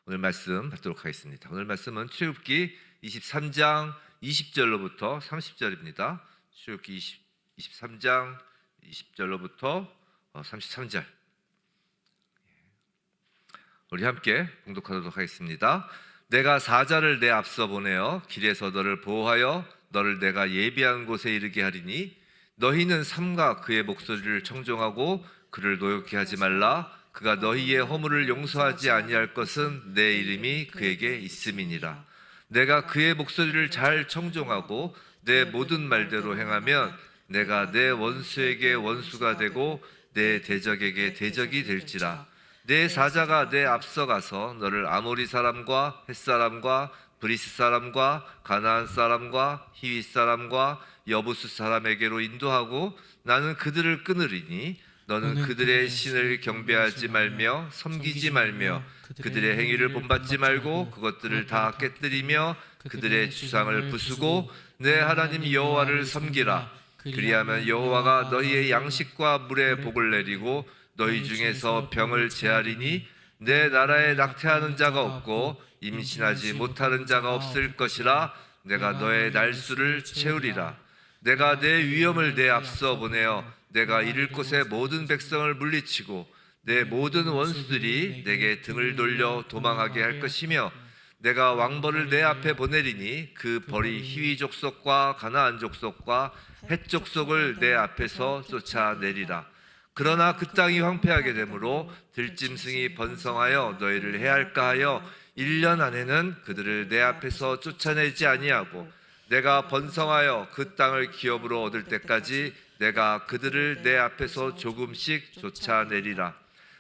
오늘 말씀 받도록 하겠습니다. 오늘 말씀은 출애굽기 23장 20절로부터 30절입니다. 출애굽기 23장 20절로부터 33절. 우리 함께 봉독하도록 하겠습니다. 내가 사자를 내 앞서 보내어 길에서 너를 보호하여 너를 내가 예비한 곳에 이르게 하리니 너희는 삼가 그의 목소리를 청종하고 그를 노엽게 하지 말라. 그가 너희의 허물을 용서하지 아니할 것은 내 이름이 그에게 있음이니라. 내가 그의 목소리를 잘 청종하고 내 모든 말대로 행하면 내가 내 원수에게 원수가 되고 내 대적에게 대적이 될지라. 내 사자가 내 앞서 가서 너를 아모리 사람과 헷 사람과 브리스 사람과 가나안 사람과 히윗 사람과 여부스 사람에게로 인도하고 나는 그들을 끊으리니 너는 그들의 신을 경배하지 말며 섬기지 말며 그들의 행위를 본받지 말고 그것들을 다 깨뜨리며 그들의 주상을 부수고 내 하나님 여호와를 섬기라. 그리하면 여호와가 너희의 양식과 물에 복을 내리고 너희 중에서 병을 제하리니 내 나라에 낙태하는 자가 없고 임신하지 못하는 자가 없을 것이라. 내가 너의 날수를 채우리라. 내가 내 위엄을 내 앞서 보내어 내가 이를 곳에 모든 백성을 물리치고 내 모든 원수들이 내게 등을 돌려 도망하게 할 것이며 내가 왕벌을 내 앞에 보내리니 그 벌이 히위 족속과 가나안 족속과 헷 족속을 내 앞에서 쫓아내리라. 그러나 그 땅이 황폐하게 되므로 들짐승이 번성하여 너희를 해할까 하여 1년 안에는 그들을 내 앞에서 쫓아내지 아니하고 내가 번성하여 그 땅을 기업으로 얻을 때까지 내가 그들을 내 앞에서 조금씩 쫓아내리라.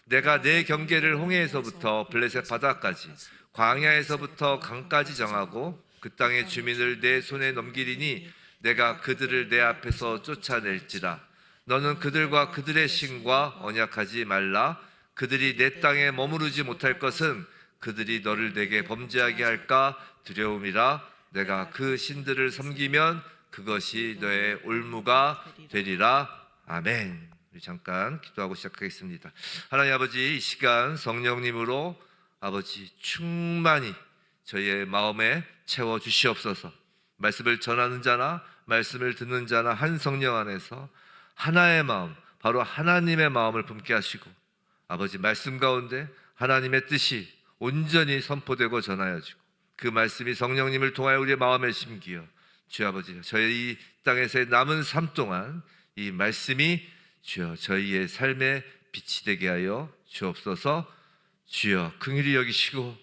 내가 내 경계를 홍해에서부터 블레셋 바다까지 광야에서부터 강까지 정하고 그 땅의 주민을 내 손에 넘기리니 내가 그들을 내 앞에서 쫓아낼지라. 너는 그들과 그들의 신과 언약하지 말라. 그들이 내 땅에 머무르지 못할 것은 그들이 너를 내게 범죄하게 할까 두려움이라. 내가 그 신들을 섬기면 그것이 너의 올무가 되리라. 아멘. 우리 잠깐 기도하고 시작하겠습니다. 하나님 아버지, 이 시간 성령님으로 아버지 충만히 저희의 마음에 채워 주시옵소서. 말씀을 전하는 자나 말씀을 듣는 자나 한 성령 안에서 하나의 마음, 바로 하나님의 마음을 품게 하시고 아버지 말씀 가운데 하나님의 뜻이 온전히 선포되고 전하여지고 그 말씀이 성령님을 통하여 우리의 마음에 심기어 주여 아버지 저희 이 땅에서의 남은 삶 동안 이 말씀이 주여 저희의 삶의 빛이 되게 하여 주옵소서. 주여 긍휼히 여기시고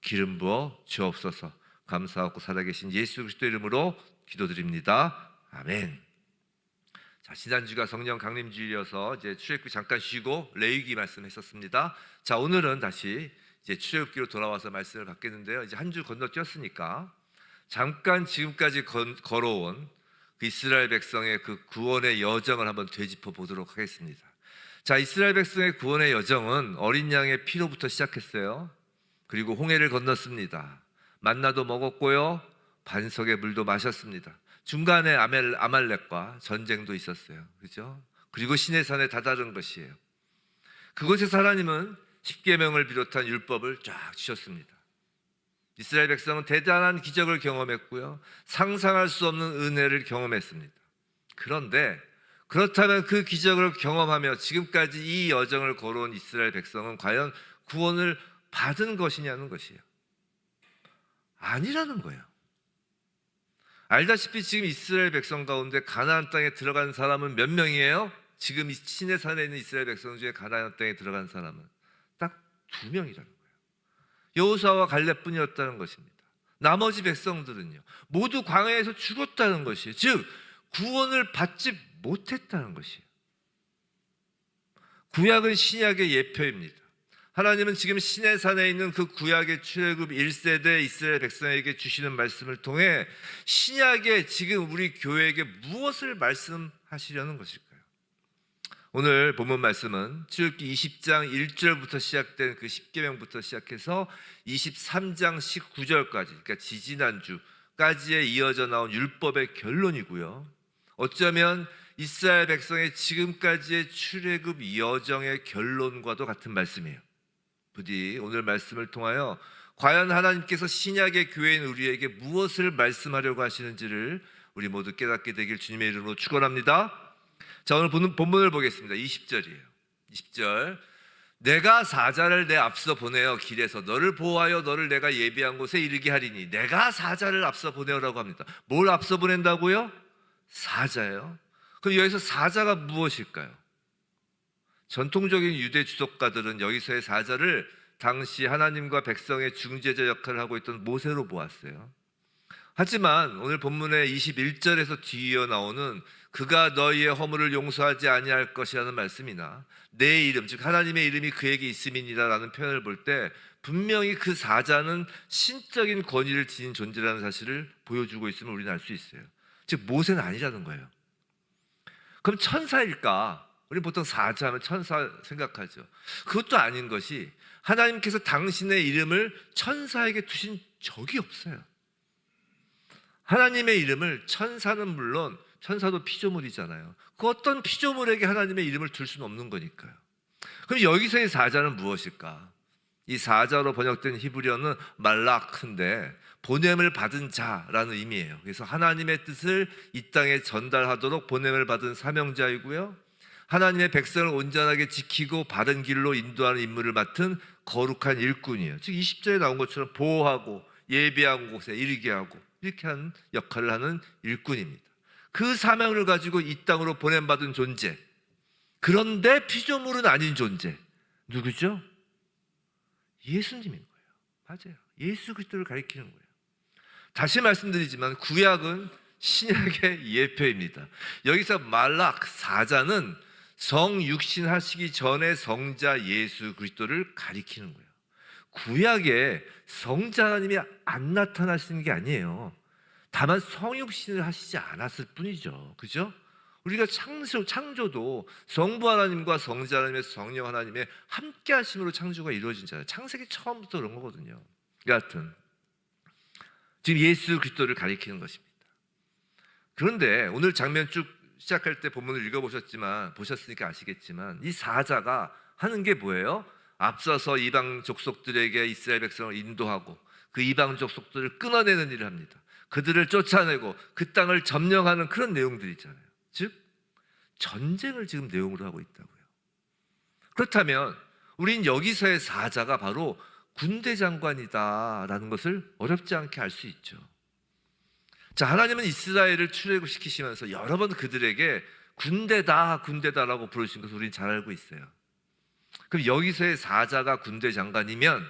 기름 부어 주옵소서. 감사하고 살아계신 예수 그리스도 이름으로 기도드립니다. 아멘. 자, 지난주가 성령 강림주일이어서 이제 출애굽기 잠깐 쉬고 레위기 말씀했었습니다. 자, 오늘은 다시 이제 출애굽기로 돌아와서 말씀을 받겠는데요. 이제 한 주 건너뛰었으니까 잠깐 지금까지 걸어온 그 이스라엘 백성의 그 구원의 여정을 한번 되짚어 보도록 하겠습니다. 자, 이스라엘 백성의 구원의 여정은 어린 양의 피로부터 시작했어요. 그리고 홍해를 건넜습니다. 만나도 먹었고요, 반석의 물도 마셨습니다. 중간에 아말렉과 전쟁도 있었어요. 그죠? 그리고 시내산에 다다른 것이에요. 그곳에서 하나님은 십계명을 비롯한 율법을 쫙 주셨습니다. 이스라엘 백성은 대단한 기적을 경험했고요, 상상할 수 없는 은혜를 경험했습니다. 그런데 그렇다면 그 기적을 경험하며 지금까지 이 여정을 걸어온 이스라엘 백성은 과연 구원을 받은 것이냐는 것이에요. 아니라는 거예요. 알다시피 지금 이스라엘 백성 가운데 가나안 땅에 들어간 사람은 몇 명이에요? 지금 이 시내산에 있는 이스라엘 백성 중에 가나안 땅에 들어간 사람은 딱 2명이라는 거예요. 여호수아와 갈렙뿐이었다는 것입니다. 나머지 백성들은요 모두 광야에서 죽었다는 것이에요. 즉 구원을 받지 못했다는 것이에요. 구약은 신약의 예표입니다. 하나님은 지금 시내산에 있는 그 구약의 출애굽 1세대 이스라엘 백성에게 주시는 말씀을 통해 신약의 지금 우리 교회에게 무엇을 말씀하시려는 것일까요? 오늘 본문 말씀은 출애굽기 20장 1절부터 시작된 그 십계명부터 시작해서 23장 19절까지, 그러니까 지지난주까지에 이어져 나온 율법의 결론이고요, 어쩌면 이스라엘 백성의 지금까지의 출애굽 여정의 결론과도 같은 말씀이에요. 부디 오늘 말씀을 통하여 과연 하나님께서 신약의 교회인 우리에게 무엇을 말씀하려고 하시는지를 우리 모두 깨닫게 되길 주님의 이름으로 축원합니다. 자, 오늘 본문을 보겠습니다. 20절이에요. 20절. 내가 사자를 내 앞서 보내어 길에서 너를 보호하여 너를 내가 예비한 곳에 이르게 하리니. 내가 사자를 앞서 보내어라고 합니다. 뭘 앞서 보낸다고요? 사자예요. 그럼 여기서 사자가 무엇일까요? 전통적인 유대 주석가들은 여기서의 사자를 당시 하나님과 백성의 중재자 역할을 하고 있던 모세로 보았어요. 하지만 오늘 본문의 21절에서 뒤이어 나오는 그가 너희의 허물을 용서하지 아니할 것이라는 말씀이나 내 이름, 즉 하나님의 이름이 그에게 있음이니라 라는 표현을 볼 때 분명히 그 사자는 신적인 권위를 지닌 존재라는 사실을 보여주고 있음을 우리는 알 수 있어요. 즉 모세는 아니라는 거예요. 그럼 천사일까? 우리 보통 사자하면 천사 생각하죠. 그것도 아닌 것이 하나님께서 당신의 이름을 천사에게 두신 적이 없어요. 하나님의 이름을 천사는 물론 천사도 피조물이잖아요. 그 어떤 피조물에게 하나님의 이름을 둘 수는 없는 거니까요. 그럼 여기서의 사자는 무엇일까? 이 사자로 번역된 히브리어는 말라크인데 보냄을 받은 자라는 의미예요. 그래서 하나님의 뜻을 이 땅에 전달하도록 보냄을 받은 사명자이고요, 하나님의 백성을 온전하게 지키고 바른 길로 인도하는 임무를 맡은 거룩한 일꾼이에요. 즉 20절에 나온 것처럼 보호하고 예비한 곳에 이르게 하고 이렇게 하는 역할을 하는 일꾼입니다. 그 사명을 가지고 이 땅으로 보냄받은 존재, 그런데 피조물은 아닌 존재, 누구죠? 예수님인 거예요. 맞아요. 예수 그리스도를 가리키는 거예요. 다시 말씀드리지만 구약은 신약의 예표입니다. 여기서 말락, 사자는 성육신 하시기 전에 성자 예수 그리스도를 가리키는 거예요. 구약에 성자 하나님이 안 나타나시는 게 아니에요. 다만 성육신을 하시지 않았을 뿐이죠. 그죠? 우리가 창조도 성부 하나님과 성자 하나님의 성령 하나님의 함께 하심으로 창조가 이루어진 잖아요. 창세기 처음부터 그런 거거든요. 여하튼 지금 예수 그리스도를 가리키는 것입니다. 그런데 오늘 장면 쭉 시작할 때 본문을 보셨으니까 아시겠지만 이 사자가 하는 게 뭐예요? 앞서서 이방 족속들에게 이스라엘 백성을 인도하고 그 이방 족속들을 끊어내는 일을 합니다. 그들을 쫓아내고 그 땅을 점령하는 그런 내용들이 있잖아요. 즉 전쟁을 지금 내용으로 하고 있다고요. 그렇다면 우린 여기서의 사자가 바로 군대 장관이다라는 것을 어렵지 않게 알 수 있죠. 자, 하나님은 이스라엘을 출애굽시키시면서 여러 번 그들에게 군대다라고 부르신 것을 우린 잘 알고 있어요. 그럼 여기서의 사자가 군대 장관이면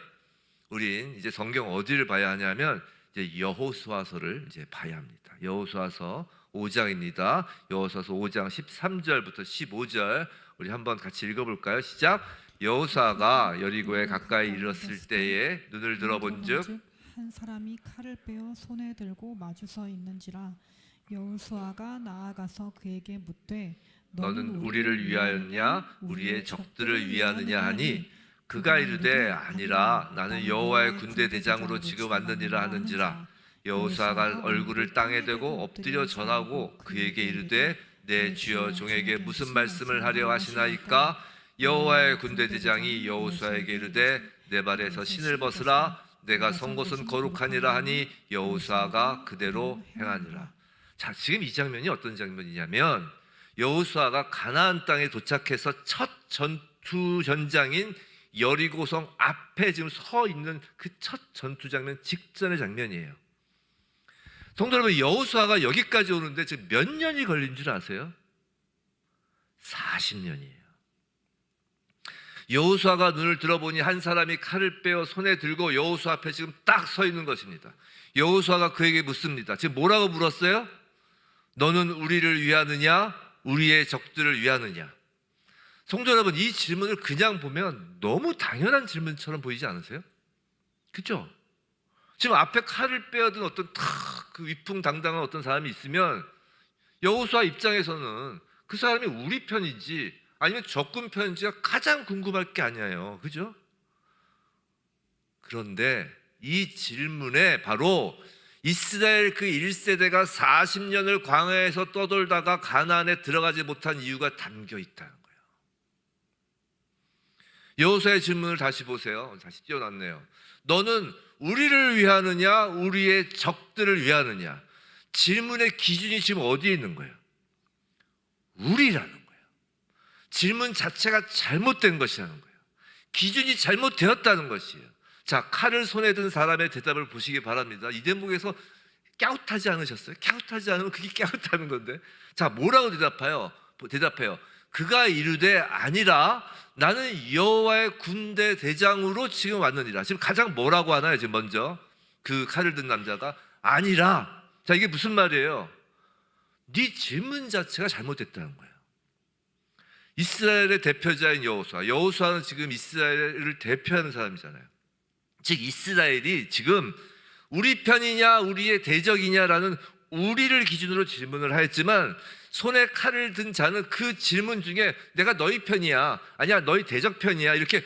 우린 이제 성경 어디를 봐야 하냐면 이제 여호수아서를 이제 봐야 합니다. 여호수아서 5장입니다. 여호수아서 5장 13절부터 15절 우리 한번 같이 읽어볼까요? 시작. 여호수아가 여리고에 가까이 이르렀을 때에 눈을 들어본즉 한 사람이 칼을 빼어 손에 들고 마주서 있는지라. 여호수아가 나아가서 그에게 묻되 너는 우리를 위하였냐 우리의 적들을 위하느냐 하니 그가 이르되 아니라 나는 여호와의 군대 대장으로 지금 왔느니라 하는지라. 여호수아가 얼굴을 땅에 대고 엎드려 절하고 그에게 이르되 내 주여 종에게 무슨 말씀을 하려 하시나이까. 여호와의 군대 대장이 여호수아에게 이르되 내 발에서 신을 벗으라. 내가 선 곳은 거룩하니라 하니 여호수아가 그대로 행하니라. 자, 지금 이 장면이 어떤 장면이냐면 여호수아가 가나안 땅에 도착해서 첫 전투 전장인 여리고성 앞에 지금 서 있는 그 첫 전투 장면 직전의 장면이에요. 성도 여러분, 여호수아가 여기까지 오는데 지금 몇 년이 걸린 줄 아세요? 40년이에요. 여호수아가 눈을 들어보니 한 사람이 칼을 빼어 손에 들고 여호수아 앞에 지금 딱 서 있는 것입니다. 여호수아가 그에게 묻습니다. 지금 뭐라고 물었어요? 너는 우리를 위하느냐 우리의 적들을 위하느냐. 성도 여러분, 이 질문을 그냥 보면 너무 당연한 질문처럼 보이지 않으세요? 그렇죠? 지금 앞에 칼을 빼어든 어떤 그 위풍당당한 어떤 사람이 있으면 여호수아 입장에서는 그 사람이 우리 편인지 아니면 적군 편인지가 가장 궁금할 게 아니에요. 그죠? 그런데 이 질문에 바로 이스라엘 그 1세대가 40년을 광야에서 떠돌다가 가나안에 들어가지 못한 이유가 담겨 있다는 거예요. 여호수아의 질문을 다시 보세요. 다시 띄워놨네요. 너는 우리를 위하느냐 우리의 적들을 위하느냐? 질문의 기준이 지금 어디에 있는 거예요? 우리라는 거예요. 질문 자체가 잘못된 것이라는 거예요. 기준이 잘못되었다는 것이에요. 자, 칼을 손에 든 사람의 대답을 보시기 바랍니다. 이 대목에서 깨웃하지 않으셨어요? 깨웃하지 않으면 그게 깨웃하는 건데. 자, 뭐라고 대답해요? 그가 이르되 아니라 나는 여호와의 군대 대장으로 지금 왔느니라. 지금 가장 뭐라고 하나요? 지금 먼저 그 칼을 든 남자가 아니라. 자, 이게 무슨 말이에요? 네 질문 자체가 잘못됐다는 거예요. 이스라엘의 대표자인 여호수아는 지금 이스라엘을 대표하는 사람이잖아요. 즉 이스라엘이 지금 우리 편이냐 우리의 대적이냐라는 우리를 기준으로 질문을 하였지만 손에 칼을 든 자는 그 질문 중에 내가 너희 편이야 아니야 너희 대적 편이야 이렇게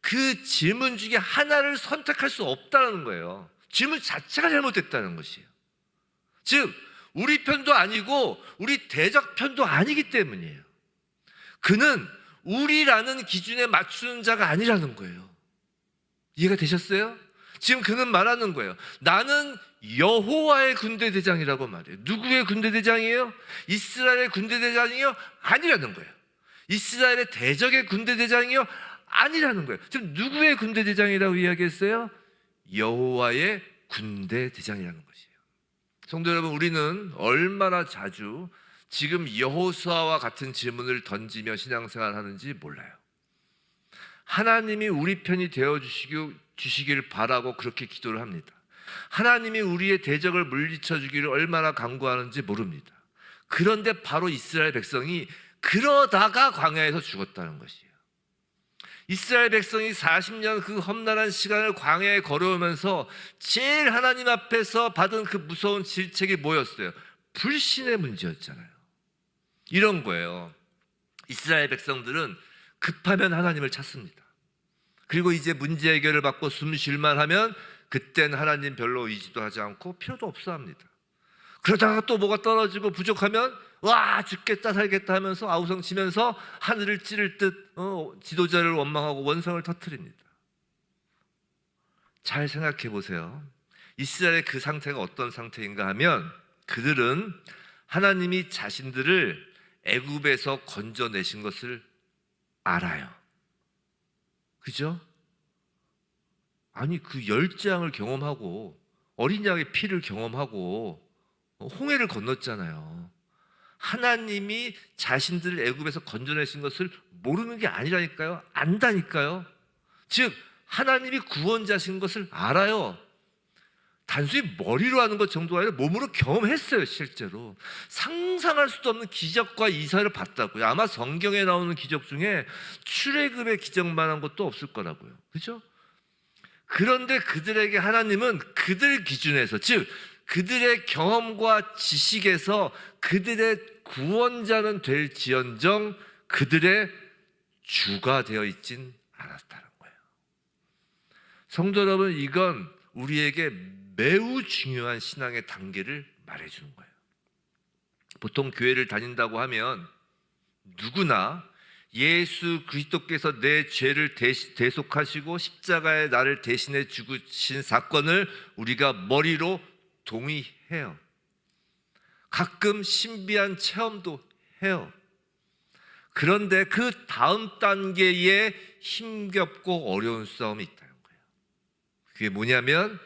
그 질문 중에 하나를 선택할 수 없다는 거예요. 질문 자체가 잘못됐다는 것이에요. 즉 우리 편도 아니고 우리 대적 편도 아니기 때문이에요. 그는 우리라는 기준에 맞추는 자가 아니라는 거예요. 이해가 되셨어요? 지금 그는 말하는 거예요. 나는 여호와의 군대 대장이라고 말해요. 누구의 군대 대장이에요? 이스라엘의 군대 대장이요? 아니라는 거예요. 이스라엘의 대적의 군대 대장이요? 아니라는 거예요. 지금 누구의 군대 대장이라고 이야기했어요? 여호와의 군대 대장이라는 것이에요. 성도 여러분, 우리는 얼마나 자주 지금 여호수아와 같은 질문을 던지며 신앙생활 하는지 몰라요. 하나님이 우리 편이 되어 주시길 바라고 그렇게 기도를 합니다. 하나님이 우리의 대적을 물리쳐 주기를 얼마나 간구하는지 모릅니다. 그런데 바로 이스라엘 백성이 그러다가 광야에서 죽었다는 것이에요. 이스라엘 백성이 40년 그 험난한 시간을 광야에 걸어오면서 제일 하나님 앞에서 받은 그 무서운 질책이 뭐였어요? 불신의 문제였잖아요. 이런 거예요. 이스라엘 백성들은 급하면 하나님을 찾습니다. 그리고 이제 문제 해결을 받고 숨 쉴만 하면 그땐 하나님 별로 의지도 하지 않고 필요도 없어 합니다. 그러다가 또 뭐가 떨어지고 부족하면 와 죽겠다 살겠다 하면서 아우성 치면서 하늘을 찌를 듯 지도자를 원망하고 원성을 터뜨립니다. 잘 생각해 보세요. 이스라엘의 그 상태가 어떤 상태인가 하면 그들은 하나님이 자신들을 애굽에서 건져내신 것을 알아요. 그죠? 아니 그 열장을 경험하고 어린 양의 피를 경험하고 홍해를 건넜잖아요. 하나님이 자신들을 애굽에서 건져내신 것을 모르는 게 아니라니까요. 안다니까요. 즉 하나님이 구원자신 것을 알아요. 단순히 머리로 하는 것 정도가 아니라 몸으로 경험했어요. 실제로 상상할 수도 없는 기적과 이사를 봤다고요. 아마 성경에 나오는 기적 중에 출애굽의 기적만한 것도 없을 거라고요. 그렇죠? 그런데 그들에게 하나님은 그들 기준에서, 즉 그들의 경험과 지식에서 그들의 구원자는 될지언정 그들의 주가 되어 있진 않았다는 거예요. 성도 여러분, 이건 우리에게 매우 중요한 신앙의 단계를 말해주는 거예요. 보통 교회를 다닌다고 하면 누구나 예수 그리스도께서 내 죄를 대속하시고 십자가에 나를 대신해 죽으신 사건을 우리가 머리로 동의해요. 가끔 신비한 체험도 해요. 그런데 그 다음 단계에 힘겹고 어려운 싸움이 있다는 거예요. 그게 뭐냐면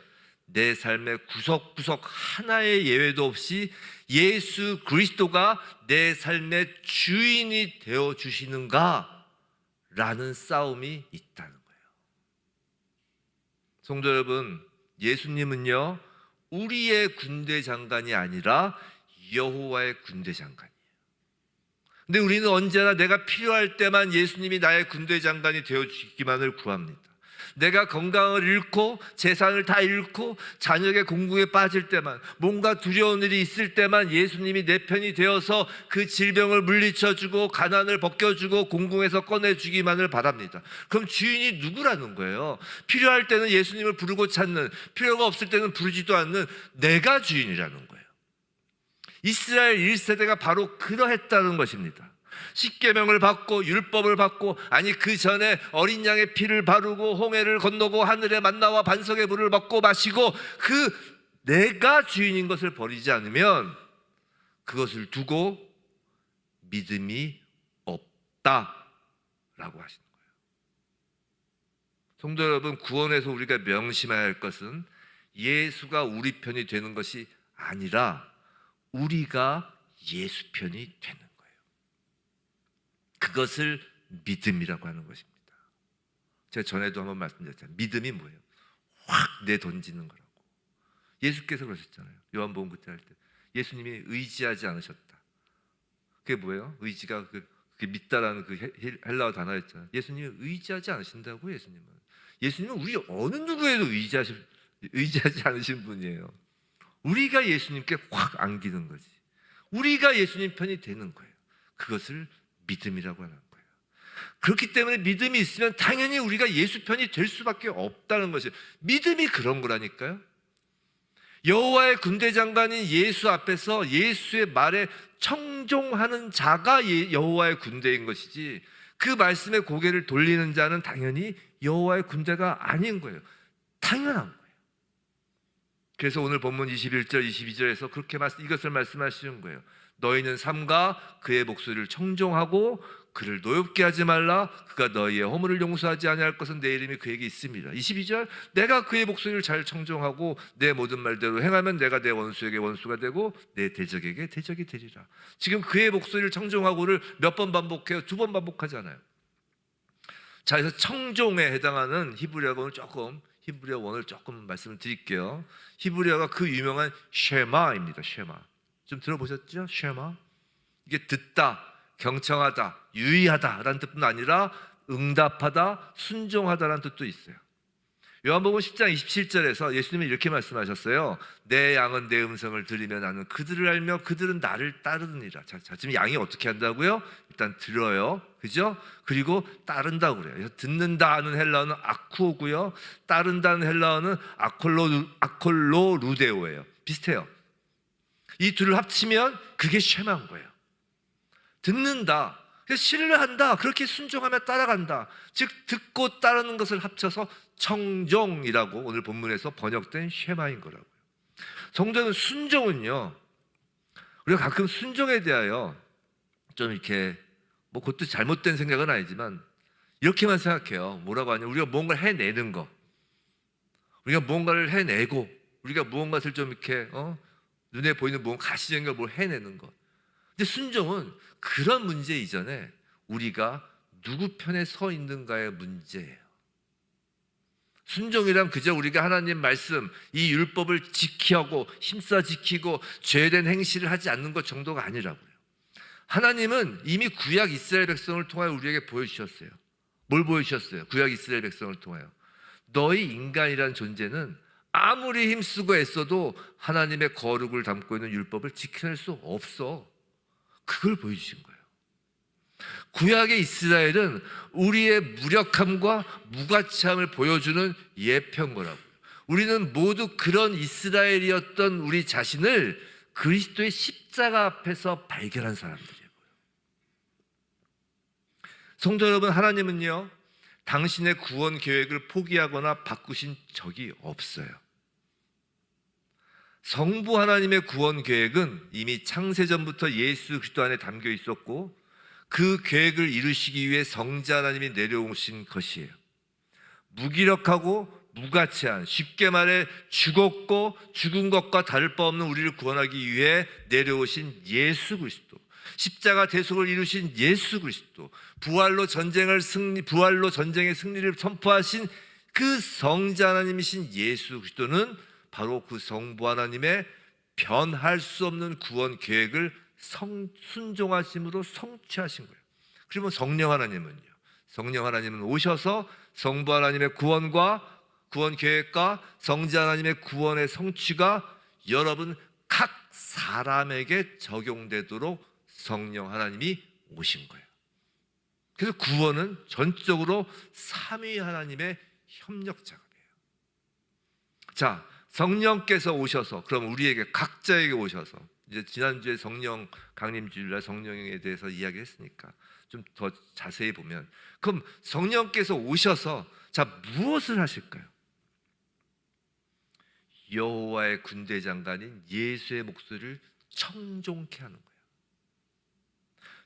내 삶의 구석구석 하나의 예외도 없이 예수 그리스도가 내 삶의 주인이 되어 주시는가? 라는 싸움이 있다는 거예요. 성도 여러분, 예수님은요 우리의 군대 장관이 아니라 여호와의 군대 장관이에요. 근데 우리는 언제나 내가 필요할 때만 예수님이 나의 군대 장관이 되어 주시기만을 구합니다. 내가 건강을 잃고 재산을 다 잃고 자녀의 공궁에 빠질 때만, 뭔가 두려운 일이 있을 때만 예수님이 내 편이 되어서 그 질병을 물리쳐주고 가난을 벗겨주고 공궁에서 꺼내주기만을 바랍니다. 그럼 주인이 누구라는 거예요? 필요할 때는 예수님을 부르고 찾는, 필요가 없을 때는 부르지도 않는 내가 주인이라는 거예요. 이스라엘 1세대가 바로 그러했다는 것입니다. 십계명을 받고 율법을 받고, 아니 그 전에 어린 양의 피를 바르고 홍해를 건너고 하늘의 만나와 반석의 물을 먹고 마시고 그 내가 주인인 것을 버리지 않으면 그것을 두고 믿음이 없다라고 하시는 거예요. 성도 여러분, 구원에서 우리가 명심해야 할 것은 예수가 우리 편이 되는 것이 아니라 우리가 예수 편이 되는 거예요. 그것을 믿음이라고 하는 것입니다. 제가 전에도 한번 말씀드렸잖아요. 믿음이 뭐예요? 확 내던지는 거라고. 예수께서 그러셨잖아요. 요한복음 그때 할 때 예수님이 의지하지 않으셨다. 그게 뭐예요? 의지가 그게 믿다라는 그 헬라어 단어였잖아요. 예수님이 의지하지 않으신다고. 예수님은 우리 어느 누구에도 의지하지 않으신 분이에요. 우리가 예수님께 확 안기는 거지. 우리가 예수님 편이 되는 거예요. 그것을 믿음이라고 하는 거예요. 그렇기 때문에 믿음이 있으면 당연히 우리가 예수 편이 될 수밖에 없다는 것이에요. 믿음이 그런 거라니까요. 여호와의 군대 장관인 예수 앞에서 예수의 말에 청종하는 자가 여호와의 군대인 것이지, 그 말씀에 고개를 돌리는 자는 당연히 여호와의 군대가 아닌 거예요. 당연한 거예요. 그래서 오늘 본문 21절 22절에서 그렇게 이것을 말씀하시는 거예요. 너희는 삼가 그의 목소리를 청종하고 그를 노엽게 하지 말라. 그가 너희의 허물을 용서하지 아니할 것은 내 이름이 그에게 있습니다. 22절, 내가 그의 목소리를 잘 청종하고 내 모든 말대로 행하면 내가 내 원수에게 원수가 되고 내 대적에게 대적이 되리라. 지금 그의 목소리를 청종하고를 몇 번 반복해요? 2번 반복하잖아요. 자, 그래서 청종에 해당하는 히브리어가 히브리어 원을 조금 말씀을 드릴게요. 히브리어가 그 유명한 쉐마입니다. 쉐마. 좀 들어보셨죠? 쉐마. 이게 듣다, 경청하다, 유의하다라는 뜻뿐 아니라 응답하다, 순종하다라는 뜻도 있어요. 요한복음 10장 27절에서 예수님이 이렇게 말씀하셨어요. 내 양은 내 음성을 들으며 나는 그들을 알며 그들은 나를 따르느니라. 자, 지금 양이 어떻게 한다고요? 일단 들어요. 그죠? 그리고 따른다고 그래요. 그래서 듣는다는 헬라어는 아쿠오고요. 따른다는 헬라어는 아콜로루데오예요. 비슷해요. 이 둘을 합치면 그게 쉐마인 거예요. 듣는다, 신뢰한다, 그렇게 순종하며 따라간다. 즉 듣고 따르는 것을 합쳐서 청종이라고 오늘 본문에서 번역된 쉐마인 거라고요. 성도는 순종은요, 우리가 가끔 순종에 대하여 좀 이렇게 그것도 잘못된 생각은 아니지만 이렇게만 생각해요. 뭐라고 하냐, 우리가 무언가를 해내는 거, 우리가 무언가를 해내고 우리가 무언가를 좀 이렇게 눈에 보이는 무언가 가시적인 걸 해내는 것. 근데 순종은 그런 문제 이전에 우리가 누구 편에 서 있는가의 문제예요. 순종이란 그저 우리가 하나님 말씀, 이 율법을 지키고 힘써 지키고 죄된 행실을 하지 않는 것 정도가 아니라고요. 하나님은 이미 구약 이스라엘 백성을 통하여 우리에게 보여주셨어요. 뭘 보여주셨어요? 구약 이스라엘 백성을 통하여 너희 인간이란 존재는 아무리 힘쓰고 애써도 하나님의 거룩을 담고 있는 율법을 지켜낼 수 없어. 그걸 보여주신 거예요. 구약의 이스라엘은 우리의 무력함과 무가치함을 보여주는 예표거라고요. 우리는 모두 그런 이스라엘이었던 우리 자신을 그리스도의 십자가 앞에서 발견한 사람들이에요. 성도 여러분, 하나님은요, 당신의 구원 계획을 포기하거나 바꾸신 적이 없어요. 성부 하나님의 구원 계획은 이미 창세전부터 예수 그리스도 안에 담겨 있었고 그 계획을 이루시기 위해 성자 하나님이 내려오신 것이에요. 무기력하고 무가치한, 쉽게 말해 죽었고 죽은 것과 다를 바 없는 우리를 구원하기 위해 내려오신 예수 그리스도, 십자가 대속을 이루신 예수 그리스도, 부활로 전쟁의 승리를 선포하신 그 성자 하나님이신 예수 그리스도는 바로 그 성부 하나님의 변할 수 없는 구원 계획을 순종하심으로 성취하신 거예요. 그리고 성령 하나님은 오셔서 성부 하나님의 구원 계획과 성자 하나님의 구원의 성취가 여러분 각 사람에게 적용되도록 성령 하나님이 오신 거예요. 그래서 구원은 전적으로 삼위 하나님의 협력 작업이에요. 자, 성령께서 오셔서, 그럼 우리에게 각자에게 오셔서 이제 지난주에 성령 강림 주일날 성령에 대해서 이야기했으니까 좀 더 자세히 보면, 그럼 성령께서 오셔서 자 무엇을 하실까요? 여호와의 군대 장관인 예수의 목소리를 청종케 하는 거예요.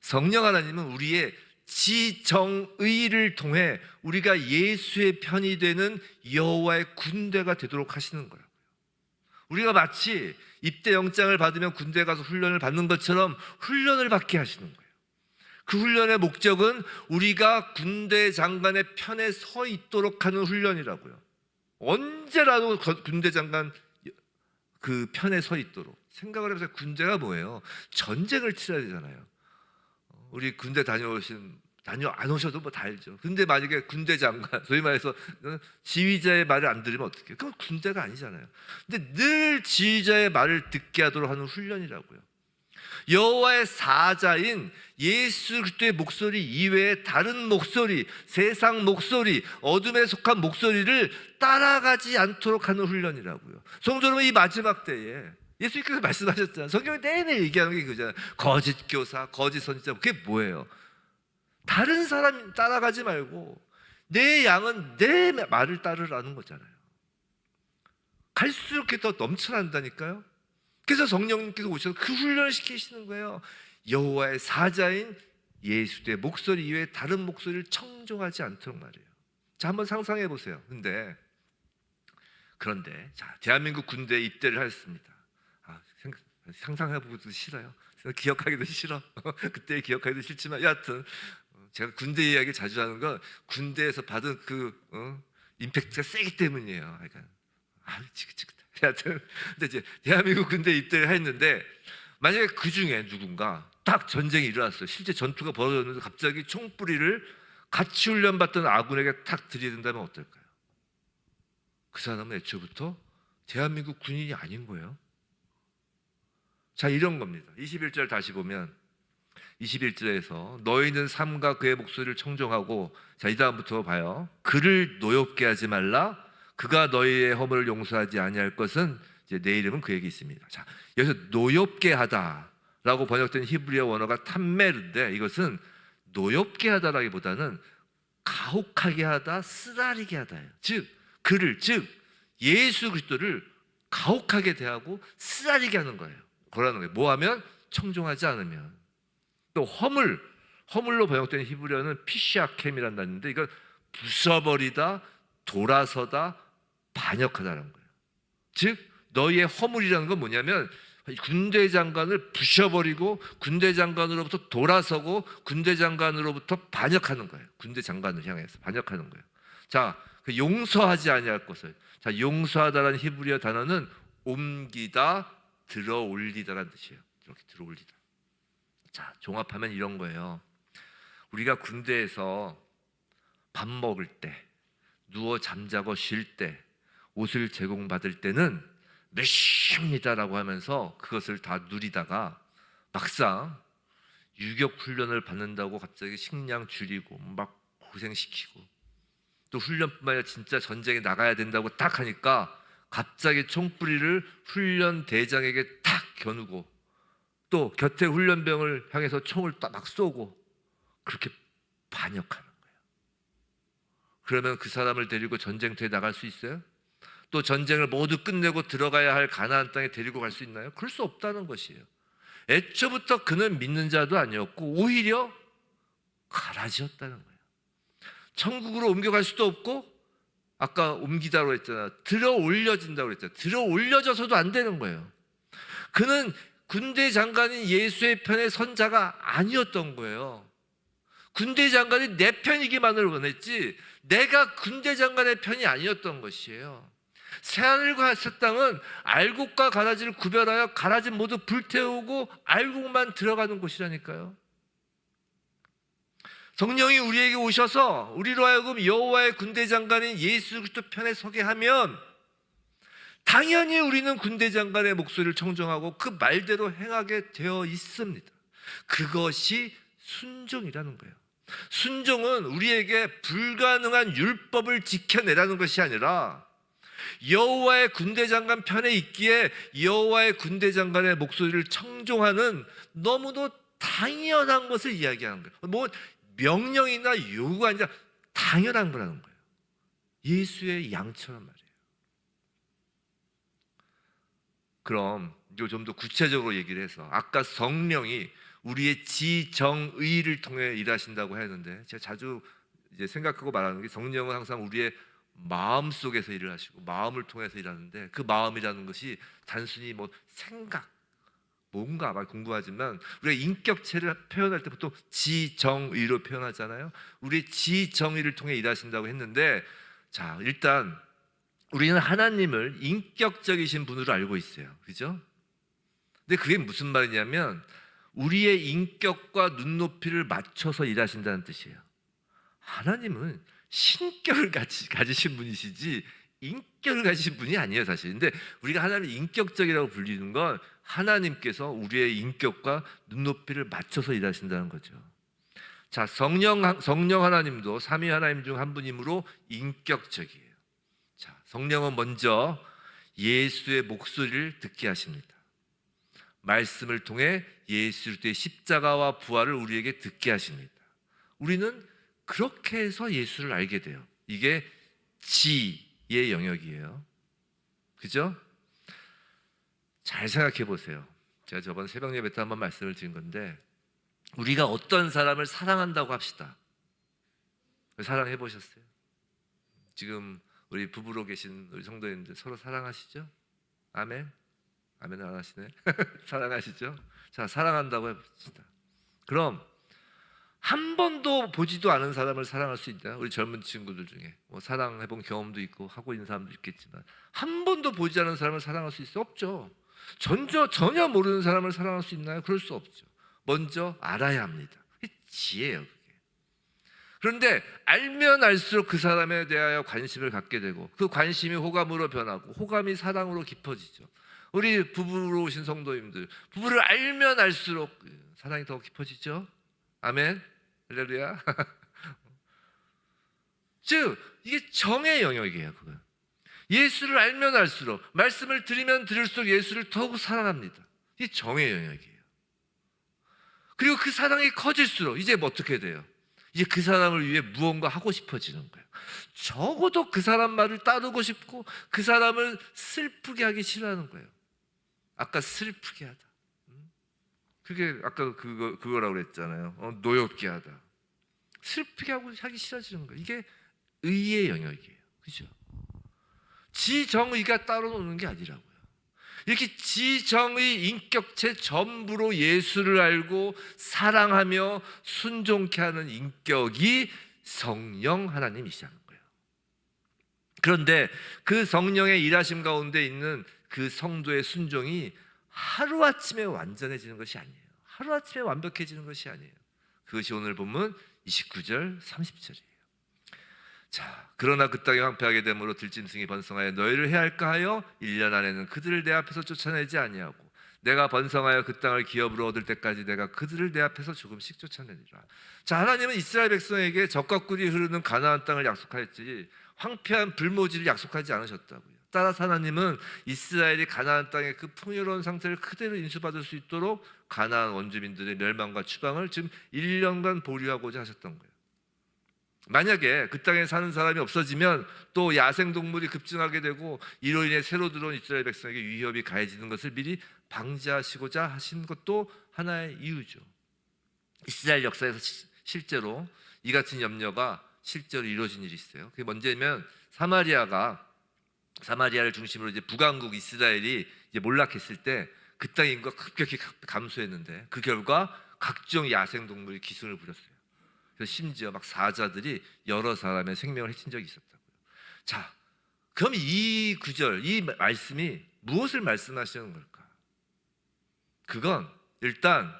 성령 하나님은 우리의 지정의를 통해 우리가 예수의 편이 되는 여호와의 군대가 되도록 하시는 거예요. 우리가 마치 입대 영장을 받으면 군대에 가서 훈련을 받는 것처럼 훈련을 받게 하시는 거예요. 그 훈련의 목적은 우리가 군대 장관의 편에 서 있도록 하는 훈련이라고요. 언제라도 군대 장관 그 편에 서 있도록. 생각을 해보세요. 군대가 뭐예요? 전쟁을 치러야 되잖아요. 우리 군대 안 오셔도 뭐 다 알죠. 근데 만약에 군대 장관, 소위 말해서 지휘자의 말을 안 들으면 어떡해요? 그건 군대가 아니잖아요. 근데 늘 지휘자의 말을 듣게 하도록 하는 훈련이라고요. 여호와의 사자인 예수 그리스도의 목소리 이외에 다른 목소리, 세상 목소리, 어둠에 속한 목소리를 따라가지 않도록 하는 훈련이라고요. 성도 여러분, 이 마지막 때에 예수님께서 말씀하셨잖아요. 성경이 내내 얘기하는 게 그거잖아요. 거짓 교사, 거짓 선지자. 그게 뭐예요? 다른 사람 따라가지 말고 내 양은 내 말을 따르라는 거잖아요. 갈수록 더 넘쳐난다니까요. 그래서 성령님께서 오셔서 그 훈련을 시키시는 거예요. 여호와의 사자인 예수의 목소리 이외에 다른 목소리를 청종하지 않도록 말이에요. 자, 한번 상상해 보세요. 그런데 자, 대한민국 군대에 입대를 하였습니다. 상상해 보기도 싫어요. 기억하기도 싫어. 그때 기억하기도 싫지만 여하튼 제가 군대 이야기 자주 하는 건 군대에서 받은 그 임팩트가 세기 때문이에요. 그러니까 지긋지긋해. 여하튼 근데 이제 대한민국 군대에 입대를 했는데 만약에 그 중에 누군가 딱 전쟁이 일어났어요. 실제 전투가 벌어졌는데 갑자기 총뿌리를 같이 훈련받던 아군에게 탁 들이댄다면 어떨까요? 그 사람은 애초부터 대한민국 군인이 아닌 거예요. 자, 이런 겁니다. 21절 다시 보면 21절에서 너희는 삼가 그의 목소리를 청종하고, 자, 이 다음부터 봐요. 그를 노엽게 하지 말라. 그가 너희의 허물을 용서하지 아니할 것은 이제 내 이름은 그에게 있습니다. 자, 여기서 노엽게 하다라고 번역된 히브리어 원어가 탐메르인데 이것은 노엽게 하다라기보다는 가혹하게 하다, 쓰라리게 하다예요. 즉 예수 그리스도를 가혹하게 대하고 쓰라리게 하는 거예요. 그러는 거예요. 뭐 하면? 청종하지 않으면. 또 허물로 번역된 히브리어는 피시아켐이라는 단어인데 이건 부숴버리다, 돌아서다, 반역하다는 거예요. 즉 너희의 허물이라는 건 뭐냐면 군대 장관을 부셔버리고 군대 장관으로부터 돌아서고 군대 장관으로부터 반역하는 거예요. 군대 장관을 향해서 반역하는 거예요. 자, 그 용서하지 아니할 것을. 자, 용서하다라는 히브리어 단어는 옮기다, 들어 올리다라는 뜻이에요. 이렇게 들어 올리다. 자, 종합하면 이런 거예요. 우리가 군대에서 밥 먹을 때, 누워 잠자고 쉴 때, 옷을 제공받을 때는 몇십니다라고 하면서 그것을 다 누리다가 막상 유격 훈련을 받는다고 갑자기 식량 줄이고 막 고생시키고 또 훈련뿐만 아니라 진짜 전쟁에 나가야 된다고 딱 하니까 갑자기 총뿌리를 훈련 대장에게 탁 겨누고 또 곁에 훈련병을 향해서 총을 딱 막 쏘고 그렇게 반역하는 거예요. 그러면 그 사람을 데리고 전쟁터에 나갈 수 있어요? 또 전쟁을 모두 끝내고 들어가야 할 가나안 땅에 데리고 갈 수 있나요? 그럴 수 없다는 것이에요. 애초부터 그는 믿는 자도 아니었고 오히려 가라지였다는 거예요. 천국으로 옮겨갈 수도 없고 아까 옮기다고 했잖아요. 들어 올려진다고 했잖아요. 들어 올려져서도 안 되는 거예요. 그는 군대 장관인 예수의 편에 선 자가 아니었던 거예요. 군대 장관이 내 편이기만을 원했지 내가 군대 장관의 편이 아니었던 것이에요. 새하늘과 새 땅은 알곡과 가라지를 구별하여 가라지 모두 불태우고 알곡만 들어가는 곳이라니까요. 성령이 우리에게 오셔서 우리로 하여금 여호와의 군대 장관인 예수 그리스도 편에 서게 하면 당연히 우리는 군대 장관의 목소리를 청정하고 그 말대로 행하게 되어 있습니다. 그것이 순종이라는 거예요. 순종은 우리에게 불가능한 율법을 지켜내라는 것이 아니라 여호와의 군대 장관 편에 있기에 여호와의 군대 장관의 목소리를 청종하는 너무도 당연한 것을 이야기하는 거예요. 뭐 명령이나 요구가 아니라 당연한 거라는 거예요. 예수의 양처럼 말이에요. 그럼 좀 더 구체적으로 얘기를 해서 아까 성령이 우리의 지정의를 통해 일하신다고 했는데 제가 자주 이제 생각하고 말하는 게 성령은 항상 우리의 마음 속에서 일을 하시고 마음을 통해서 일하는데 그 마음이라는 것이 단순히 뭐 생각 뭔가 막 궁금하지만 우리가 인격체를 표현할 때 보통 지정의로 표현하잖아요. 우리 지정의를 통해 일하신다고 했는데 자 일단 우리는 하나님을 인격적이신 분으로 알고 있어요. 그죠? 근데 그게 무슨 말이냐면 우리의 인격과 눈높이를 맞춰서 일하신다는 뜻이에요. 하나님은 신격을 가지신 분이시지 인격을 가지신 분이 아니에요 사실. 근데 우리가 하나님을 인격적이라고 불리는 건 하나님께서 우리의 인격과 눈높이를 맞춰서 일하신다는 거죠. 자, 성령 하나님도 삼위 하나님 중 한 분이므로 인격적이에요. 자, 성령은 먼저 예수의 목소리를 듣게 하십니다. 말씀을 통해 예수 그리스도의 십자가와 부활을 우리에게 듣게 하십니다. 우리는 그렇게 해서 예수를 알게 돼요. 이게 지의 영역이에요. 그죠? 잘 생각해 보세요. 제가 저번 새벽 예배 때 한번 말씀을 드린 건데 우리가 어떤 사람을 사랑한다고 합시다. 사랑해 보셨어요? 지금 우리 부부로 계신 우리 성도님들 서로 사랑하시죠? 아멘? 아멘 안 하시네? 사랑하시죠? 자, 사랑한다고 해봅시다. 그럼 한 번도 보지도 않은 사람을 사랑할 수 있나요? 우리 젊은 친구들 중에 뭐 사랑해본 경험도 있고 하고 있는 사람도 있겠지만 한 번도 보지 않은 사람을 사랑할 수 있어요? 없죠. 전혀 모르는 사람을 사랑할 수 있나요? 그럴 수 없죠. 먼저 알아야 합니다. 그게 지혜예요. 그게. 그런데 알면 알수록 그 사람에 대하여 관심을 갖게 되고 그 관심이 호감으로 변하고 호감이 사랑으로 깊어지죠. 우리 부부로 오신 성도님들 부부를 알면 알수록 사랑이 더 깊어지죠. 아멘. 할렐루야. 즉 이게 정의 영역이에요. 그건. 예수를 알면 알수록 말씀을 들으면 들을수록 예수를 더욱 사랑합니다. 이게 정의 영역이에요. 그리고 그 사랑이 커질수록 이제 뭐 어떻게 돼요? 이제 그 사람을 위해 무언가 하고 싶어지는 거예요. 적어도 그 사람 말을 따르고 싶고 그 사람을 슬프게 하기 싫어하는 거예요. 아까 슬프게 하다. 그게 아까 그거라고 그랬잖아요. 노엽게 하다. 슬프게 하기 싫어지는 거예요. 이게 의의 영역이에요. 그죠? 지정의가 따로 노는 게 아니라고요. 이렇게 지정의 인격체 전부로 예수를 알고 사랑하며 순종케 하는 인격이 성령 하나님이시라는 거예요. 그런데 그 성령의 일하심 가운데 있는 그 성도의 순종이 하루아침에 완전해지는 것이 아니에요. 하루아침에 완벽해지는 것이 아니에요. 그것이 오늘 본문 29절 30절이에요. 자, 그러나 그 땅이 황폐하게 되므로 들짐승이 번성하여 너희를 해할까 하여 1년 안에는 그들을 내 앞에서 쫓아내지 아니하고 내가 번성하여 그 땅을 기업으로 얻을 때까지 내가 그들을 내 앞에서 조금씩 쫓아내리라. 자, 하나님은 이스라엘 백성에게 젖과 꿀이 흐르는 가나안 땅을 약속하였지 황폐한 불모지를 약속하지 않으셨다고요. 따라서 하나님은 이스라엘이 가나안 땅의 그 풍요로운 상태를 그대로 인수받을 수 있도록 가나안 원주민들의 멸망과 추방을 지금 1년간 보류하고자 하셨던 거예요. 만약에 그 땅에 사는 사람이 없어지면 또 야생동물이 급증하게 되고 이로 인해 새로 들어온 이스라엘 백성에게 위협이 가해지는 것을 미리 방지하시고자 하신 것도 하나의 이유죠. 이스라엘 역사에서 실제로 이 같은 염려가 실제로 이루어진 일이 있어요. 그게 뭔지냐면 사마리아를 중심으로 이제 북왕국 이스라엘이 이제 몰락했을 때 그 땅의 인구가 급격히 감소했는데 그 결과 각종 야생동물이 기승을 부렸어요. 그래서 심지어 막 사자들이 여러 사람의 생명을 해친 적이 있었다고요. 자, 그럼 이 구절, 이 말씀이 무엇을 말씀하시는 걸까? 그건 일단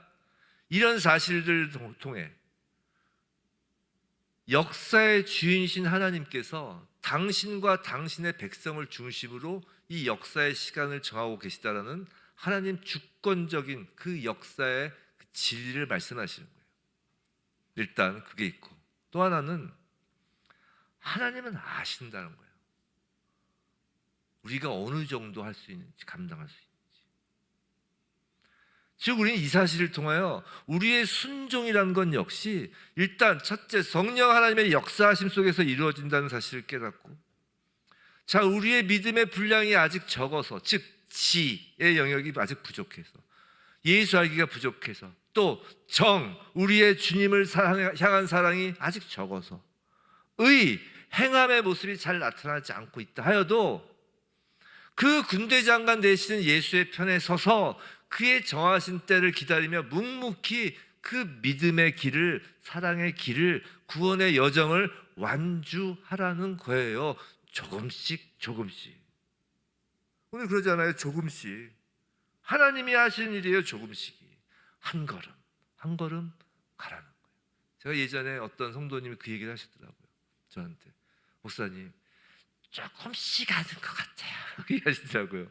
이런 사실들을 통해 역사의 주인이신 하나님께서 당신과 당신의 백성을 중심으로 이 역사의 시간을 정하고 계시다라는 하나님 주권적인 그 역사의 그 진리를 말씀하시는 거예요. 일단 그게 있고 또 하나는 하나님은 아신다는 거예요. 우리가 어느 정도 할 수 있는지, 감당할 수 있는지. 즉 우리는 이 사실을 통하여 우리의 순종이라는 건 역시 일단 첫째, 성령 하나님의 역사하심 속에서 이루어진다는 사실을 깨닫고, 자, 우리의 믿음의 분량이 아직 적어서, 즉 지의 영역이 아직 부족해서, 예수 알기가 부족해서, 또 우리의 주님을 향한 사랑이 아직 적어서, 행함의 모습이 잘 나타나지 않고 있다 하여도 그 군대 장관 되시는 예수의 편에 서서 그의 정하신 때를 기다리며 묵묵히 그 믿음의 길을, 사랑의 길을, 구원의 여정을 완주하라는 거예요. 조금씩. 오늘 그러잖아요. 조금씩. 하나님이 하시는 일이에요. 조금씩이. 한 걸음 가라는 거예요. 제가 예전에 어떤 성도님이 그 얘기를 하시더라고요. 저한테, 목사님, 조금씩 하는 것 같아요. 그 얘기 하시더라고요.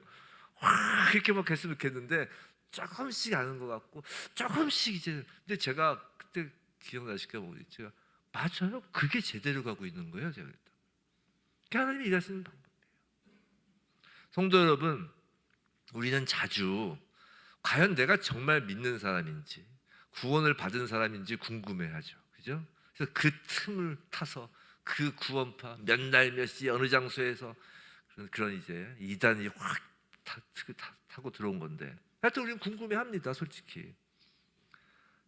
그렇게 막 했으면 좋겠는데 조금씩 하는 것 같고, 조금씩 이제. 근데 제가 그때 기억나실까 모르겠어요. 제가, 맞아요. 그게 제대로 가고 있는 거예요. 제가 그랬다. 그게 하나님이 일하시는 방법이에요. 성도 여러분, 우리는 자주 과연 내가 정말 믿는 사람인지, 구원을 받은 사람인지 궁금해하죠. 그죠? 그래서 그 틈을 타서 그 구원파 몇 날 몇 시 어느 장소에서 그런 이제 이단이 확 타고 들어온 건데, 하여튼 우리는 궁금해합니다. 솔직히.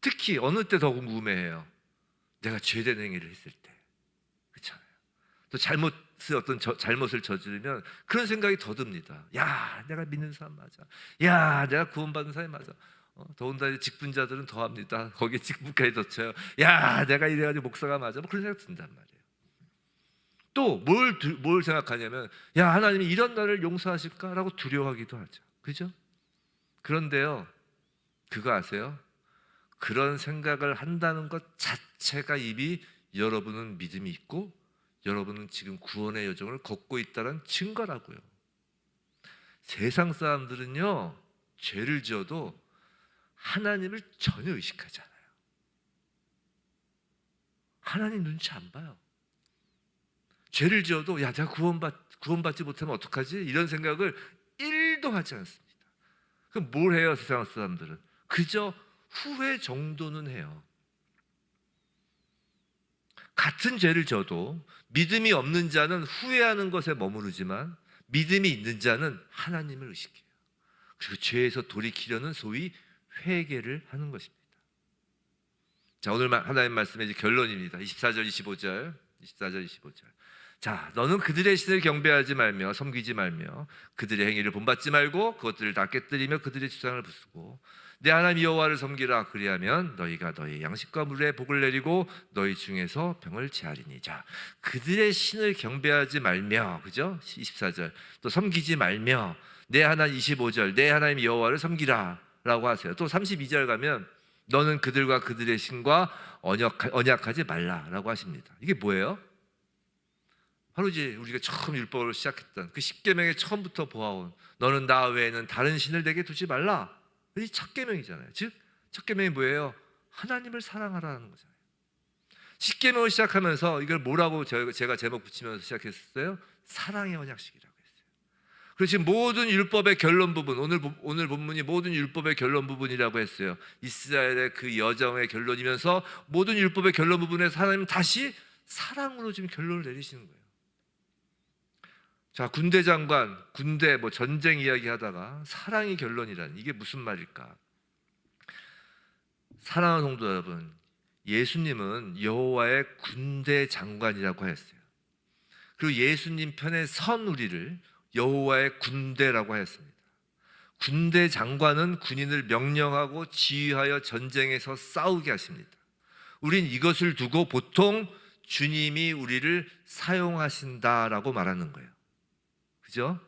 특히 어느 때 더 궁금해해요? 내가 죄된 행위를 했을 때. 그렇잖아요. 또 잘못을 저지르면 그런 생각이 더 듭니다. 야, 내가 믿는 사람 맞아. 야, 내가 구원받은 사람이 맞아. 더군다나 직분자들은 더 합니다. 거기에 직분까지 덧쳐요. 야, 내가 이래가지고 목사가 맞아. 뭐 그런 생각 든단 말이에요. 또 뭘 생각하냐면, 야, 하나님이 이런 나를 용서하실까라고 두려워하기도 하죠. 그죠? 그런데요, 그거 아세요? 그런 생각을 한다는 것 자체가 이미 여러분은 믿음이 있고 여러분은 지금 구원의 여정을 걷고 있다는 증거라고요. 세상 사람들은요, 죄를 지어도 하나님을 전혀 의식하지 않아요. 하나님 눈치 안 봐요. 죄를 지어도, 야, 내가 구원받지 못하면 어떡하지? 이런 생각을 1도 하지 않습니다. 그럼 뭘 해요, 세상 사람들은? 그저 후회 정도는 해요. 같은 죄를 져도 믿음이 없는 자는 후회하는 것에 머무르지만 믿음이 있는 자는 하나님을 의식해요. 그리고 죄에서 돌이키려는 소위 회개를 하는 것입니다. 자, 오늘 하나님 말씀의 이제 결론입니다. 24절 25절. 자, 너는 그들의 신을 경배하지 말며 섬기지 말며 그들의 행위를 본받지 말고 그것들을 다 깨뜨리며 그들의 주상을 부수고 내 하나님 여호와를 섬기라. 그리하면 너희가 너희 양식과 물에 복을 내리고 너희 중에서 병을 제하리니. 자, 그들의 신을 경배하지 말며, 그죠? 24절. 또 섬기지 말며 내 하나님, 25절, 내 하나님 여호와를 섬기라 라고 하세요. 또 32절 가면 너는 그들과 그들의 신과 언약하지 말라라고 하십니다. 이게 뭐예요? 바로 이제 우리가 처음 율법을 시작했던 그 십계명의 처음부터 보아온 너는 나 외에는 다른 신을 내게 두지 말라. 이 첫 계명이잖아요. 즉 첫 계명이 뭐예요? 하나님을 사랑하라는 거잖아요. 십계명을 시작하면서 이걸 뭐라고 제가 제목 붙이면서 시작했어요? 사랑의 언약식이라고 했어요. 그래서 지금 모든 율법의 결론 부분, 오늘 본문이 모든 율법의 결론 부분이라고 했어요. 이스라엘의 그 여정의 결론이면서 모든 율법의 결론 부분에서 하나님은 다시 사랑으로 지금 결론을 내리시는 거예요. 자, 군대 장관, 전쟁 이야기 하다가 사랑이 결론이라니 이게 무슨 말일까? 사랑하는 성도 여러분, 예수님은 여호와의 군대 장관이라고 하였어요. 그리고 예수님 편에 선 우리를 여호와의 군대라고 하였습니다. 군대 장관은 군인을 명령하고 지휘하여 전쟁에서 싸우게 하십니다. 우린 이것을 두고 보통 주님이 우리를 사용하신다라고 말하는 거예요. 그죠?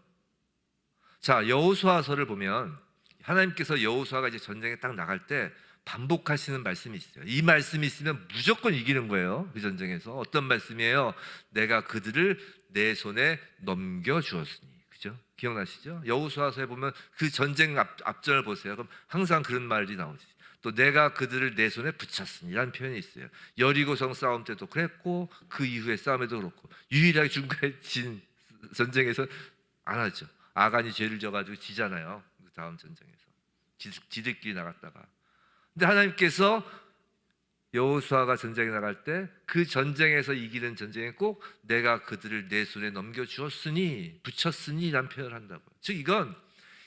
자, 여호수아서를 보면 하나님께서 여호수아가 이제 전쟁에 딱 나갈 때 반복하시는 말씀이 있어요. 이 말씀이 있으면 무조건 이기는 거예요. 그 전쟁에서. 어떤 말씀이에요? 내가 그들을 내 손에 넘겨주었으니. 그죠? 기억나시죠? 여호수아서에 보면 그 전쟁 앞전을 보세요. 그럼 항상 그런 말이 나오지. 또 내가 그들을 내 손에 붙였으니 라는 표현이 있어요. 여리고성 싸움 때도 그랬고 그 이후의 싸움에도 그렇고 유일하게 중간에 진 전쟁에서 안 하죠. 아간이 죄를 져가지고 지잖아요. 그 다음 전쟁에서 지들끼리 나갔다가. 근데 하나님께서 여호수아가 전쟁에 나갈 때 그 전쟁에서 이기는 전쟁에 꼭 내가 그들을 내 손에 넘겨주었으니 붙였으니 라는 표현을 한다고요. 즉 이건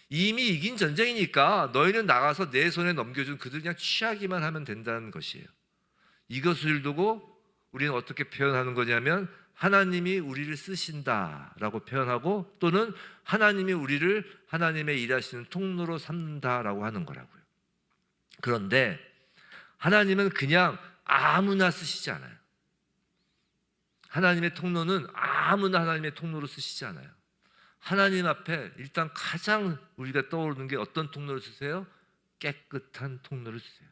이미 이긴 전쟁이니까 너희는 나가서 내 손에 넘겨준 그들 그냥 취하기만 하면 된다는 것이에요. 이것을 두고 우리는 어떻게 표현하는 거냐면 하나님이 우리를 쓰신다라고 표현하고 또는 하나님이 우리를 하나님의 일하시는 통로로 삼는다라고 하는 거라고요. 그런데 하나님은 그냥 아무나 쓰시지 않아요. 하나님의 통로는 아무나 하나님의 통로로 쓰시지 않아요. 하나님 앞에 일단 가장 우리가 떠오르는 게 어떤 통로를 쓰세요? 깨끗한 통로를 쓰세요.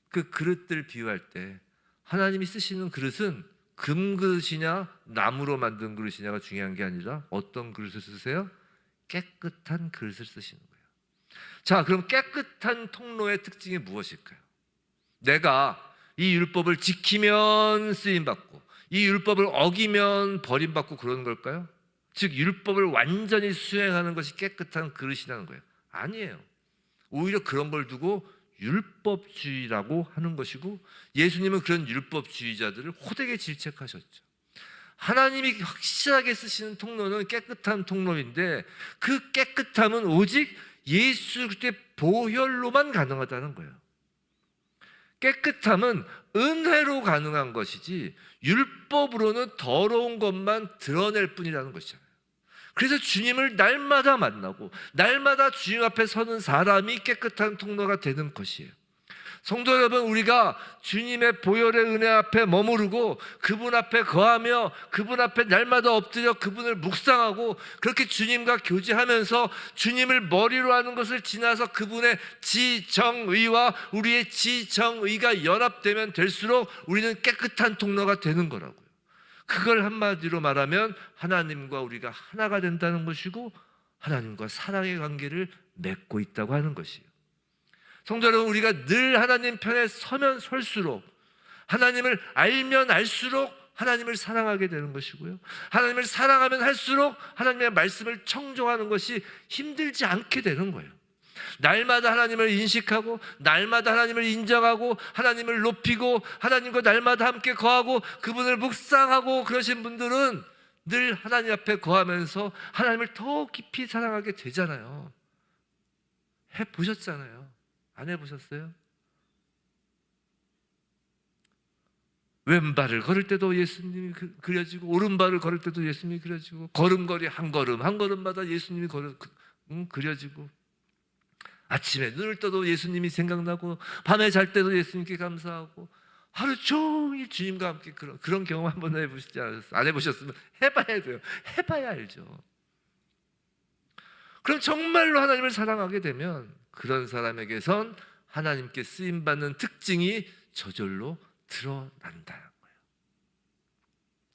그 그릇들 비유할 때 하나님이 쓰시는 그릇은 금그릇이냐 나무로 만든 그릇이냐가 중요한 게 아니라 어떤 그릇을 쓰세요? 깨끗한 그릇을 쓰시는 거예요. 자, 그럼 깨끗한 통로의 특징이 무엇일까요? 내가 이 율법을 지키면 쓰임받고 이 율법을 어기면 버림받고 그러는 걸까요? 즉 율법을 완전히 수행하는 것이 깨끗한 그릇이라는 거예요. 아니에요. 오히려 그런 걸 두고 율법주의라고 하는 것이고 예수님은 그런 율법주의자들을 호되게 질책하셨죠. 하나님이 확실하게 쓰시는 통로는 깨끗한 통로인데 그 깨끗함은 오직 예수 그리스도의 보혈로만 가능하다는 거예요. 깨끗함은 은혜로 가능한 것이지 율법으로는 더러운 것만 드러낼 뿐이라는 것이잖아요. 그래서 주님을 날마다 만나고 날마다 주님 앞에 서는 사람이 깨끗한 통로가 되는 것이에요. 성도 여러분, 우리가 주님의 보혈의 은혜 앞에 머무르고 그분 앞에 거하며 그분 앞에 날마다 엎드려 그분을 묵상하고 그렇게 주님과 교제하면서 주님을 머리로 하는 것을 지나서 그분의 지정의와 우리의 지정의가 연합되면 될수록 우리는 깨끗한 통로가 되는 거라고요. 그걸 한마디로 말하면 하나님과 우리가 하나가 된다는 것이고 하나님과 사랑의 관계를 맺고 있다고 하는 것이에요. 성도 여러분, 우리가 늘 하나님 편에 서면 설수록 하나님을 알면 알수록 하나님을 사랑하게 되는 것이고요. 하나님을 사랑하면 할수록 하나님의 말씀을 청종하는 것이 힘들지 않게 되는 거예요. 날마다 하나님을 인식하고 날마다 하나님을 인정하고 하나님을 높이고 하나님과 날마다 함께 거하고 그분을 묵상하고 그러신 분들은 늘 하나님 앞에 거하면서 하나님을 더 깊이 사랑하게 되잖아요. 해보셨잖아요. 안 해보셨어요? 왼발을 걸을 때도 예수님이 그려지고 오른발을 걸을 때도 예수님이 그려지고 걸음걸이 한 걸음마다 예수님이 그려지고 아침에 눈을 떠도 예수님이 생각나고 밤에 잘 때도 예수님께 감사하고 하루 종일 주님과 함께 그런 경험 한번 해보시지 않으셨어요? 안 해보셨으면 해봐야 돼요. 해봐야 알죠. 그럼 정말로 하나님을 사랑하게 되면 그런 사람에게선 하나님께 쓰임받는 특징이 저절로 드러난다는 거예요.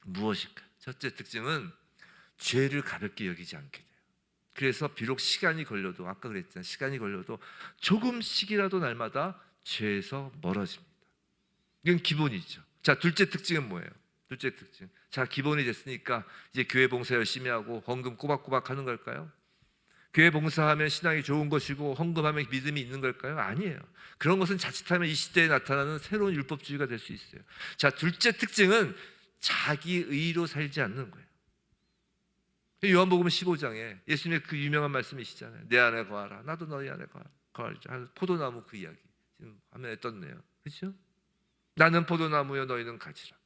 무엇일까요? 첫째 특징은 죄를 가볍게 여기지 않게 돼요. 그래서 비록 시간이 걸려도 아까 그랬잖아요. 시간이 걸려도 조금씩이라도 날마다 죄에서 멀어집니다. 이건 기본이죠. 자, 둘째 특징은 뭐예요? 둘째 특징. 자, 기본이 됐으니까 이제 교회 봉사 열심히 하고 헌금 꼬박꼬박 하는 걸까요? 교회 봉사하면 신앙이 좋은 것이고 헌금하면 믿음이 있는 걸까요? 아니에요. 그런 것은 자칫하면 이 시대에 나타나는 새로운 율법주의가 될 수 있어요. 자, 둘째 특징은 자기 의로 살지 않는 거예요. 요한복음 15장에 예수님의 그 유명한 말씀이시잖아요. 내 안에 거하라. 나도 너희 안에 거하리라. 포도나무 그 이야기 지금 화면에 떴네요. 그렇죠? 나는 포도나무여 너희는 가지라.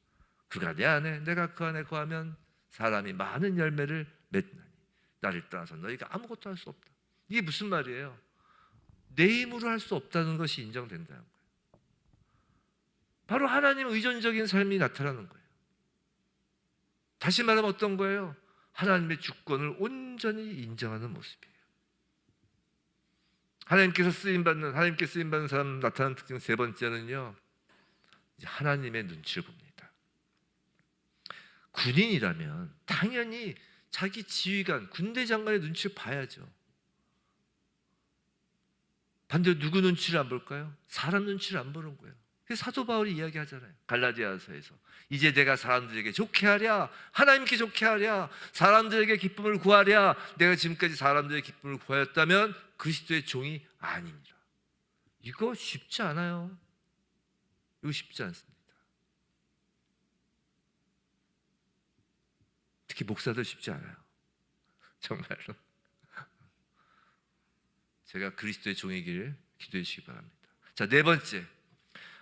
그가 내 안에 내가 그 안에 거하면 사람이 많은 열매를 맺나니 나를 떠나서 너희가 아무것도 할 수 없다. 이게 무슨 말이에요? 내 힘으로 할 수 없다는 것이 인정된다는 거예요. 바로 하나님 의존적인 삶이 나타나는 거예요. 다시 말하면 어떤 거예요? 하나님의 주권을 온전히 인정하는 모습이에요. 하나님께 쓰임받는 사람 나타나는 특징 세 번째는요, 이제 하나님의 눈치를 봅니다. 군인이라면 당연히 자기 지휘관, 군대 장관의 눈치를 봐야죠. 반대로 누구 눈치를 안 볼까요? 사람 눈치를 안 보는 거예요. 사도 바울이 이야기하잖아요. 갈라디아서에서 이제 내가 사람들에게 좋게 하랴, 하나님께 좋게 하랴, 사람들에게 기쁨을 구하랴. 내가 지금까지 사람들의 기쁨을 구하였다면 그리스도의 종이 아닙니다. 이거 쉽지 않아요. 이거 쉽지 않습니다. 특히 목사들 쉽지 않아요. 정말로. 제가 그리스도의 종이기를 기도해 주시기 바랍니다. 자, 네 번째,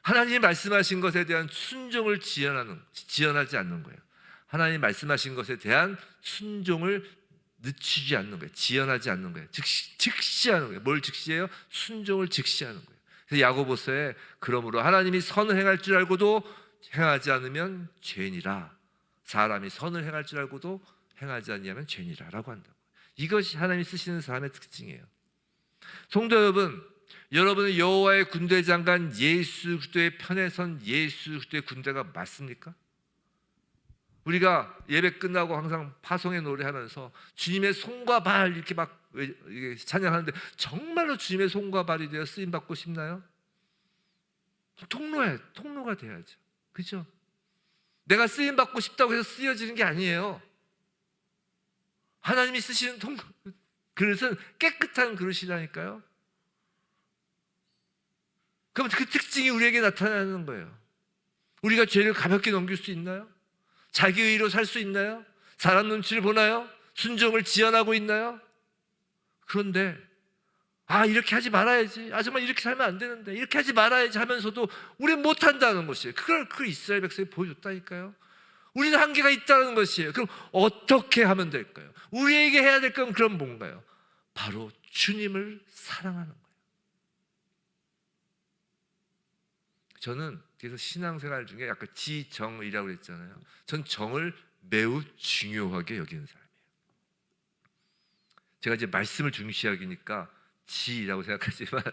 하나님이 말씀하신 것에 대한 순종을 지연하지 않는 거예요. 하나님 말씀하신 것에 대한 순종을 늦추지 않는 거예요. 지연하지 않는 거예요. 즉시하는 거예요. 뭘 즉시해요? 순종을 즉시하는 거예요. 그래서 야고보서에 그러므로 하나님이 선을 행할 줄 알고도 행하지 않으면 죄니라. 사람이 선을 행할 줄 알고도 행하지 않으면 죄니라라고 한다고. 이것이 하나님이 쓰시는 사람의 특징이에요. 성도 여러분, 여러분은 여호와의 군대 장관 예수 그리스도의 편에 선 예수 그리스도의 군대가 맞습니까? 우리가 예배 끝나고 항상 파송의 노래하면서 주님의 손과 발 이렇게 막 찬양하는데 정말로 주님의 손과 발이 되어 쓰임 받고 싶나요? 통로가 돼야죠. 그렇죠? 내가 쓰임 받고 싶다고 해서 쓰여지는 게 아니에요. 하나님이 쓰시는 그릇은 깨끗한 그릇이라니까요. 그럼 그 특징이 우리에게 나타나는 거예요. 우리가 죄를 가볍게 넘길 수 있나요? 자기 의로 살 수 있나요? 사람 눈치를 보나요? 순종을 지연하고 있나요? 그런데 이렇게 하지 말아야지. 정말 이렇게 살면 안 되는데 이렇게 하지 말아야지 하면서도 우리는 못한다는 것이에요. 그걸 그 이스라엘 백성이 보여줬다니까요. 우리는 한계가 있다는 것이에요. 그럼 어떻게 하면 될까요? 우리에게 해야 될 건 그럼 뭔가요? 바로 주님을 사랑하는 거예요. 저는 그래서 신앙생활 중에 약간 지정이라고 그랬잖아요. 전 정을 매우 중요하게 여기는 사람이에요. 제가 이제 말씀을 중시하기니까 지라고 생각하지만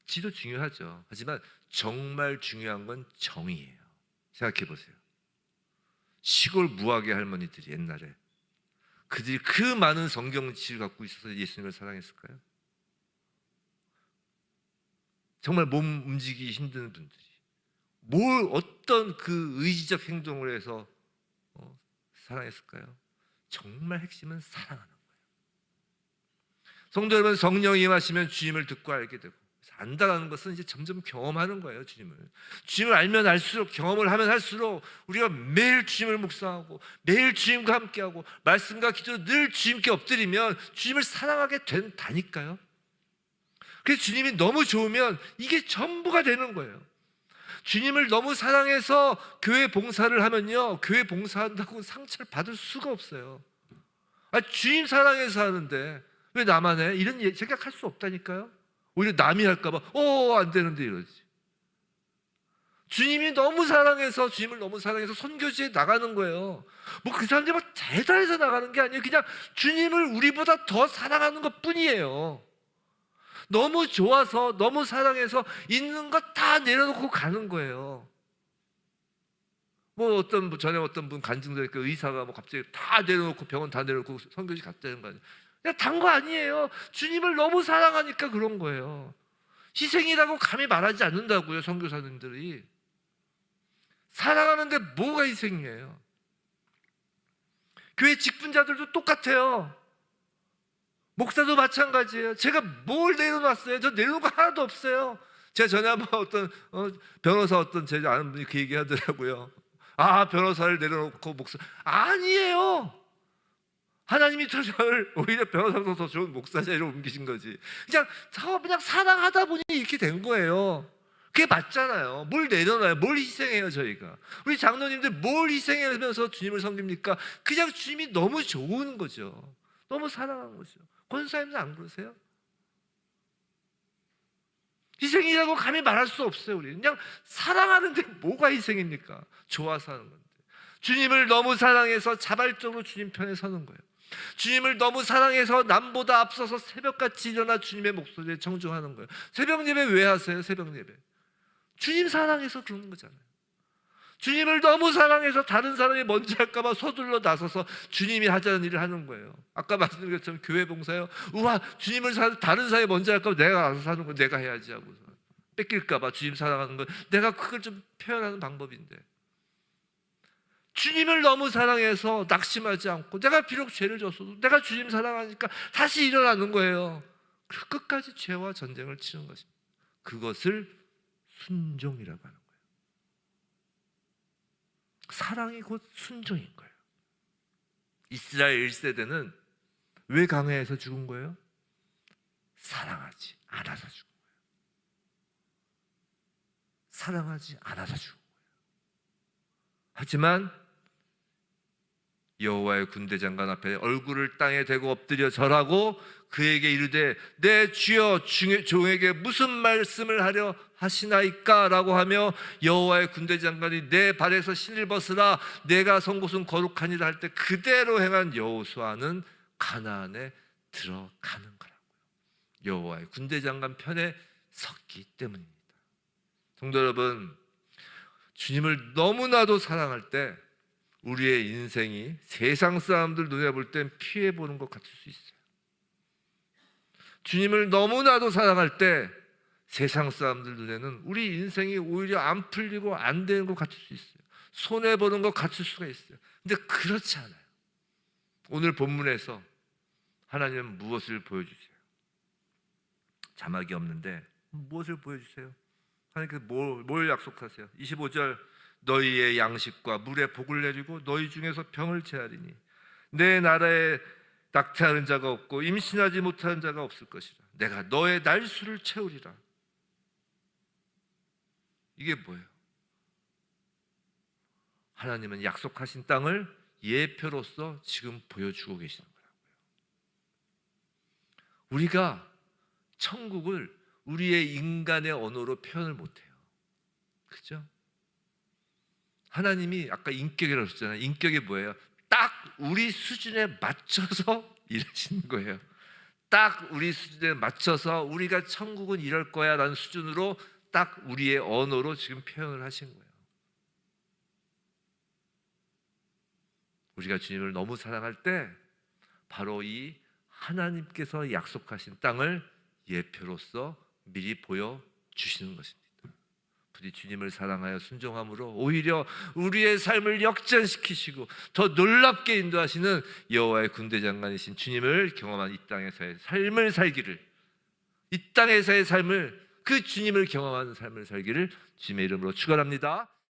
지도 중요하죠. 하지만 정말 중요한 건 정이에요. 생각해 보세요. 시골 무학의 할머니들이 옛날에 그들이 그 많은 성경 지식을 갖고 있어서 예수님을 사랑했을까요? 정말 몸 움직이기 힘든 분들이 어떤 그 의지적 행동을 해서 사랑했을까요? 정말 핵심은 사랑하는 거예요. 성도 여러분, 성령이 임하시면 주님을 듣고 알게 되고, 안다라는 것은 이제 점점 경험하는 거예요. 주님을 알면 알수록, 경험을 하면 할수록 우리가 매일 주님을 묵상하고 매일 주님과 함께하고 말씀과 기도로 늘 주님께 엎드리면 주님을 사랑하게 된다니까요. 그래서 주님이 너무 좋으면 이게 전부가 되는 거예요. 주님을 너무 사랑해서 교회 봉사를 하면요, 교회 봉사한다고 상처를 받을 수가 없어요. 주님 사랑해서 하는데 왜 나만 해? 이런 생각할 수 없다니까요. 오히려 남이 할까봐 안 되는데 이러지. 주님을 너무 사랑해서 선교지에 나가는 거예요. 그 사람들이 대단해서 나가는 게 아니에요. 그냥 주님을 우리보다 더 사랑하는 것 뿐이에요. 너무 좋아서, 너무 사랑해서 있는 것 다 내려놓고 가는 거예요. 전에 어떤 분 간증되니까 의사가 갑자기 다 내려놓고 병원 다 내려놓고 선교지 갔다는 거 아니에요. 그냥 단 거 아니에요. 주님을 너무 사랑하니까 그런 거예요. 희생이라고 감히 말하지 않는다고요, 선교사님들이. 사랑하는데 뭐가 희생이에요? 교회 직분자들도 똑같아요. 목사도 마찬가지예요. 제가 뭘 내려놨어요? 저 내려놓은 거 하나도 없어요. 제가 전에 한번 변호사 제 아는 분이 그 얘기 하더라고요. 변호사를 내려놓고 목사. 아니에요. 하나님이 저를 오히려 변호사보다 더 좋은 목사 자리로 옮기신 거지. 그냥 사랑하다 보니 이렇게 된 거예요. 그게 맞잖아요. 뭘 내려놔요? 뭘 희생해요, 저희가? 우리 장로님들 뭘 희생하면서 주님을 섬깁니까? 그냥 주님이 너무 좋은 거죠. 너무 사랑하는 거죠. 권사님들 안 그러세요? 희생이라고 감히 말할 수 없어요. 우리 그냥 사랑하는데 뭐가 희생입니까? 좋아서 하는 건데. 주님을 너무 사랑해서 자발적으로 주님 편에 서는 거예요. 주님을 너무 사랑해서 남보다 앞서서 새벽같이 일어나 주님의 목소리에 청중하는 거예요. 새벽 예배 왜 하세요? 새벽 예배 주님 사랑해서 그러는 거잖아요. 주님을 너무 사랑해서 다른 사람이 먼저 할까봐 서둘러 나서서 주님이 하자는 일을 하는 거예요. 아까 말씀드린 것처럼 교회 봉사요. 주님을 다른 사람이 먼저 할까봐 내가 알아서 하는 거 내가 해야지 하고서 뺏길까봐 주님 사랑하는 건 내가 그걸 좀 표현하는 방법인데, 주님을 너무 사랑해서 낙심하지 않고 내가 비록 죄를 졌어도 내가 주님 사랑하니까 다시 일어나는 거예요. 그리고 끝까지 죄와 전쟁을 치는 것입니다. 그것을 순종이라고 하는 거예요. 사랑이 곧 순종인 거예요. 이스라엘 1세대는 왜 강해해서 죽은 거예요? 사랑하지 않아서 죽은 거예요. 사랑하지 않아서 죽은 거예요. 하지만 여호와의 군대 장관 앞에 얼굴을 땅에 대고 엎드려 절하고 그에게 이르되 내 주여 종에게 무슨 말씀을 하려 하시나이까 라고 하며 여호와의 군대 장관이 내 발에서 신을 벗으라 내가 선 곳은 거룩하니라 할 때 그대로 행한 여호수아는 가나안에 들어가는 거라고요. 여호와의 군대 장관 편에 섰기 때문입니다. 성도 여러분, 주님을 너무나도 사랑할 때 우리의 인생이 세상 사람들 눈에 볼 땐 피해 보는 것 같을 수 있어요. 주님을 너무나도 사랑할 때 세상 사람들 눈에는 우리 인생이 오히려 안 풀리고 안 되는 것 같을 수 있어요. 손해 보는 것 같을 수가 있어요. 근데 그렇지 않아요. 오늘 본문에서 하나님은 무엇을 보여주세요? 자막이 없는데 무엇을 보여주세요? 하나님께서 뭘 약속하세요? 25절 너희의 양식과 물에 복을 내리고 너희 중에서 병을 제하리니 내 나라에 낙태하는 자가 없고 임신하지 못하는 자가 없을 것이라 내가 너의 날수를 채우리라. 이게 뭐예요? 하나님은 약속하신 땅을 예표로서 지금 보여주고 계시는 거라고요. 우리가 천국을 우리의 인간의 언어로 표현을 못해요. 그죠? 하나님이 아까 인격이라고 했잖아요. 인격이 뭐예요? 딱 우리 수준에 맞춰서 일하시는 거예요. 딱 우리 수준에 맞춰서 우리가 천국은 이럴 거야 라는 수준으로 딱 우리의 언어로 지금 표현을 하신 거예요. 우리가 주님을 너무 사랑할 때 바로 이 하나님께서 약속하신 땅을 예표로서 미리 보여주시는 것입니다. 부디 주님을 사랑하여 순종함으로 오히려 우리의 삶을 역전시키시고 더 놀랍게 인도하시는 여호와의 군대 장관이신 주님을 경험한 이 땅에서의 삶을 살기를, 이 땅에서의 삶을, 그 주님을 경험하는 삶을 살기를 주님의 이름으로 축원합니다.